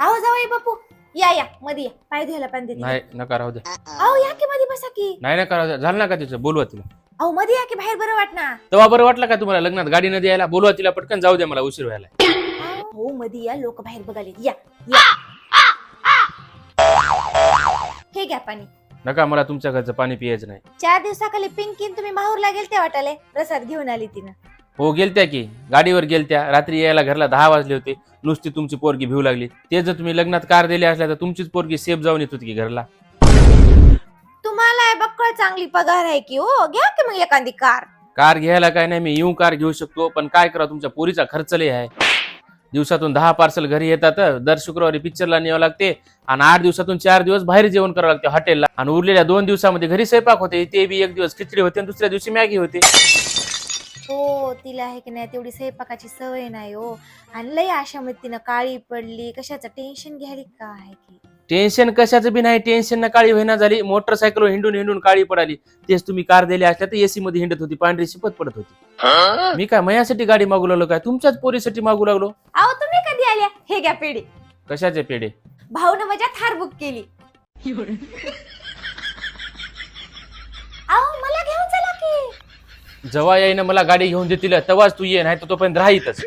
आहो जावई बापू, या मध्ये या, पाय धुवायला पाणी देते. नाही नका राहू द्या. अहो या की मध्ये बसा की. नाही नका राहू द्या. झालं ना का तिचं, बोलवा तिला. अहो मध्ये या की, बाहेर बरं वाटणार. तेव्हा बरं वाटलं का तुम्हाला लग्नात गाडी न द्यायला? बोलवा तिला पटकन, जाऊ द्या मला उशीर व्हायला. हो मध्ये या, लोक बाहेर बघाले. या या. हे घ्या पाणी. नका, मला तुमच्या घरचं पाणी पियायचं नाही. 4 दिवसाखाली पिंकीन तुम्ही माहूरला गेलते वाटाले, प्रसाद घेऊन आली तिनं. हो गेलत्या की, गाडीवर गेलत्या. रात्री यायला घरला 10 वाजले होते. नुसती तुमची पोरगी भिऊ लागली. ते जर तुम्ही लग्नात कार दिली असल्या तर तुमचीच पोरगी सेफ जाऊन येत होती की घरला. तुम्हाला बक्कळ चांगली पगार आहे की हो, घ्या की मग एखादी कार. कार घ्यायला काय नाही, मी येऊन कार घेऊ शकतो, पण काय करा, तुमच्या पोरीचा खर्च लय आहे. दिवसातून 10 पार्सल घरी येतात. दर शुक्रवारी पिक्चरला न्यावं लागते आणि 8 दिवसातून 4 दिवस बाहेर जेवण करावं लागते हॉटेलला. आणि उरलेल्या 2 दिवसामध्ये घरी स्वयंपाक होते. ते बी एक दिवस खिचडी होते आणि दुसऱ्या दिवशी मॅगी होते. हो तिला आहे की नाही तेवढी स्वयंपाकाची सवय नाही हो. आणि लय अशामध्ये तिनं काळी पडली, कशाचं टेन्शन घ्यायला काय की. टेन्शन कशाचं बी नाही. टेन्शन न काळी होईना झाली. मोटरसायकल हिंडून हिंडून काळी पडाली. तेच तुम्ही कार दिली असल्या तर एसी मध्ये हिंडत होती, पांढरी शिपत पडत होती. मी काय मयासाठी गाडी मागू लागलो काय? तुमच्याच पोरीसाठी मागू लागलो. अहो तुम्ही कधी आल्या? हे घ्या पेढे. कशाचे पेढे? भाऊन माझ्या थार बुक केली. अहो मला घेऊन चला की. जेव्हा येईन मला गाडी घेऊन देतील तेव्हाच तू ये, नाही तर तोपर्यंत राहीतच.